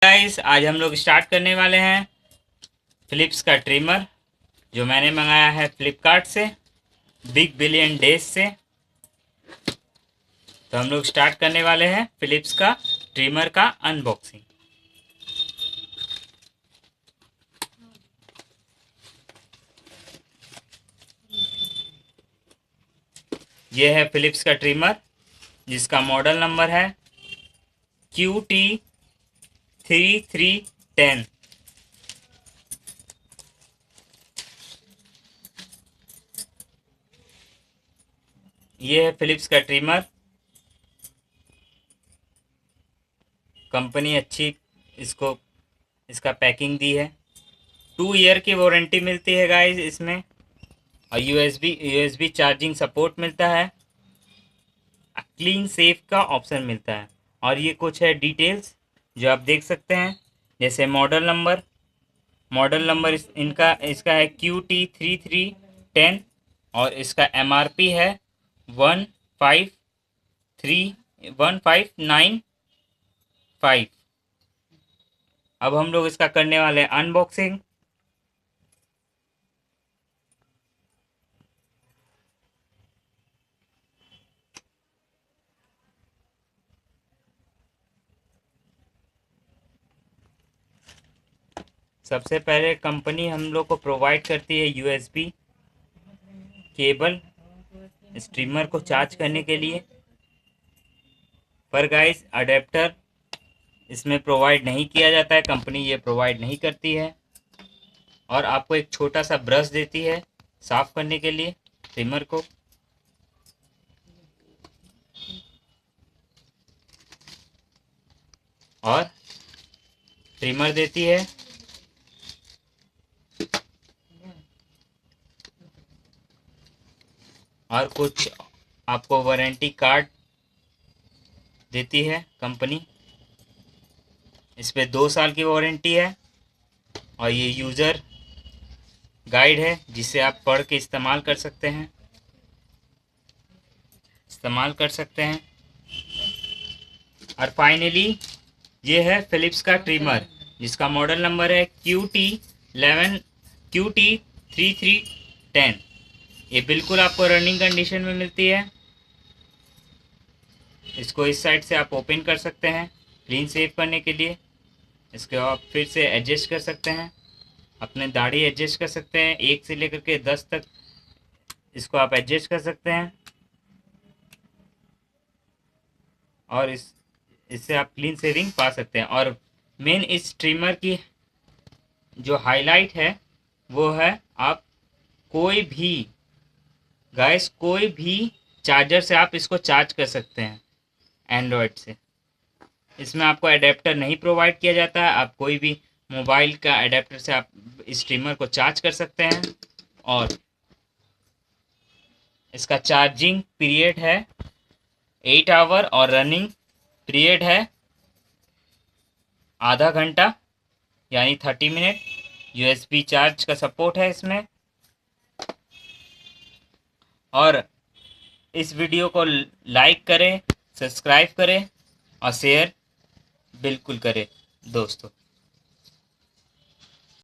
Guys आज हम लोग स्टार्ट करने वाले हैं फिलिप्स का ट्रिमर जो मैंने मंगाया है फ्लिपकार्ट से बिग बिलियन डेज से। तो हम लोग स्टार्ट करने वाले हैं फिलिप्स का ट्रिमर का अनबॉक्सिंग। ये है फिलिप्स का ट्रिमर जिसका मॉडल नंबर है QT3310। ये है फिलिप्स का ट्रिमर। कंपनी अच्छी इसका पैकिंग दी है। 2 ईयर की वारंटी मिलती है गाइस इसमें, और यूएसबी चार्जिंग सपोर्ट मिलता है। क्लीन सेफ का ऑप्शन मिलता है। और ये कुछ है डिटेल्स जो आप देख सकते हैं, जैसे मॉडल नंबर इसका है QT3310 और इसका MRP है 1595। अब हम लोग इसका करने वाले हैं अनबॉक्सिंग। सबसे पहले कंपनी हम लोग को प्रोवाइड करती है यूएसबी केबल स्ट्रीमर को चार्ज करने के लिए, पर गाइस अडेप्टर इसमें प्रोवाइड नहीं किया जाता है, कंपनी ये प्रोवाइड नहीं करती है। और आपको एक छोटा सा ब्रश देती है साफ करने के लिए ट्रिमर को। और ट्रिमर देती है और कुछ आपको वारंटी कार्ड देती है कंपनी। इस पे 2 साल की वारंटी है। और ये यूज़र गाइड है जिसे आप पढ़ के इस्तेमाल कर सकते हैं। और फाइनली ये है फिलिप्स का ट्रिमर जिसका मॉडल नंबर है QT3310। ये बिल्कुल आपको रनिंग कंडीशन में मिलती है। इसको इस साइड से आप ओपन कर सकते हैं क्लीन सेव करने के लिए। इसको आप फिर से एडजस्ट कर सकते हैं, अपने दाढ़ी एडजस्ट कर सकते हैं, 1 से लेकर के 10 तक इसको आप एडजस्ट कर सकते हैं। और इससे आप क्लीन सेविंग पा सकते हैं। और मेन इस ट्रिमर की जो हाईलाइट है वो है आप कोई भी चार्जर से आप इसको चार्ज कर सकते हैं एंड्रॉयड से। इसमें आपको अडेप्टर नहीं प्रोवाइड किया जाता है। आप कोई भी मोबाइल का अडेप्टर से आप इस ट्रिमर को चार्ज कर सकते हैं। और इसका चार्जिंग पीरियड है 8 आवर और रनिंग पीरियड है आधा घंटा यानी 30 मिनट। यूएसबी चार्ज का सपोर्ट है इसमें। और इस वीडियो को लाइक करें, सब्सक्राइब करें और शेयर बिल्कुल करें दोस्तों।